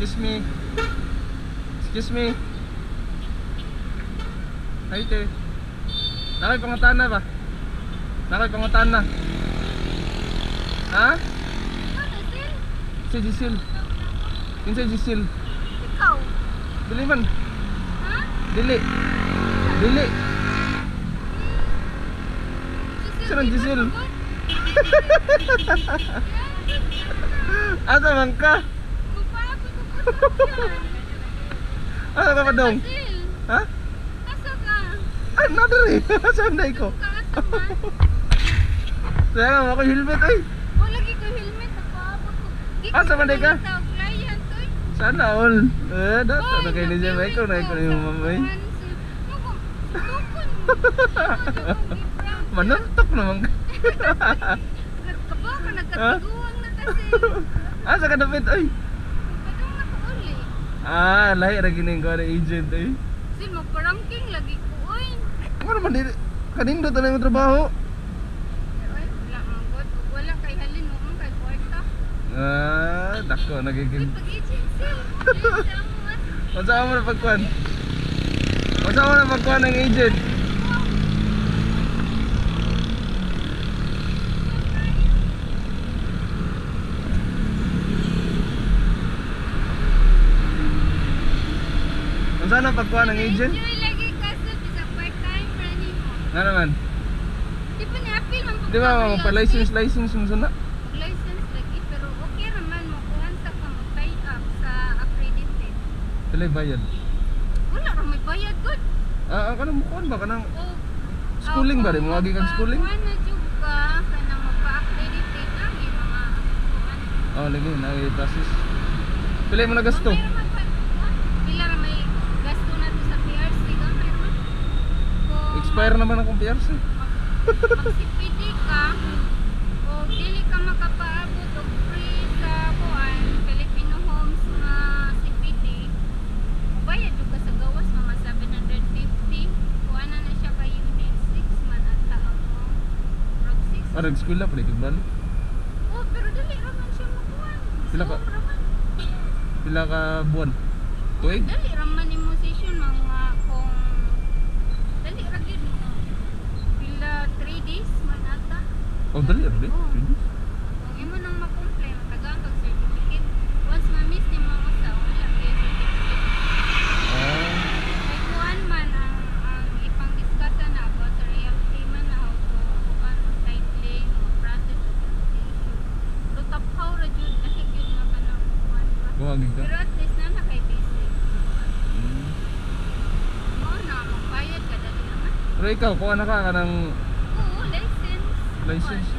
Excuse me. Excuse me. Ay, te. Nakay pangutana ba? Nakay pangutana. Ha? Si Jisil. Kinsay Jisil? Ikaw? Dili man. Ha? Dili. Dili. Sino Jisil? Asa man ka? Asa ka pa dong? Ha? Asa ka? Ay, nadari. Saan na ko? Sayang ako helmet ay. O, lagi ko helmet. Nakaabot ko. Asa man day ka? Client, oy. Sana all. Dato na kayo ni Jem. Ikaw na ikaw ni mamay. Manuntok naman ka. Kaba ka, nagkatiguan na kasi. Asa ka dapit ay? Kadong nakauli. Lahi ra gining ko na agent ay. Sil, magparangking lagi ko, oy. Ano naman dili? Kanindo ta na yung trabaho. Oy, wala mang god. Wala kay halin mo kay kwarta. Dako nagiging. Pag-agent, sil. Masama mo na pagkuhan. Masama mo na pagkuhan ng agent. Masama na pagkuhan ng agent. Enjoy lagi kasi bisa part-time running mo. Nga naman. Di pa ni-appeal man Di ba magpa-license mo sana? License lagi, pero okay naman mo kung sa ka mag-tie up sa accredited. Pilay bayad. Wala rin may bayad good. Kanang mukuhan ba? Kanang O, schooling ba rin? Mawagi kang schooling? Kuhan na dyan ka, kanang magpa-accredited ang yung mga kuhan. Lagi, nag-process. Pilay mo na gasto. Mayroon pila ra may gasto na to sa PRC ka, mayroon. Kung Expire naman akong PRC. mag-CPD ka, o dili ka makapaabot o free sa kuhan, Filipino Homes nga CPD, bayad yung ka sa gawas, mga 750. Kuhan na siya kay unit 6 man at taong mo. Prog 6. Nag-school pala bali. Oh, pero dali raman siya makuhan. Pila ka? Raman. Pila ka buwan? Tuig? Dali raman ni mo session mga kung dali ra gyud mo. Pila 3 days man ata. Dali, dali. Oo. Kung imo nang ma-complain, matagaan kag certificate. Once ma-miss ni mo usa, wala kay certificate. Kay kuan man ang ipang-discussan na about sa realty man na how to kuan titling o process of the issue. So taphaw ra jud lahi gyud nga kanang kuan ba. Buwagin ka? Pero at least na kay basic. Mo na magbayad ka dali naman. Pero ikaw, kuha na ka ng Oo, license. license.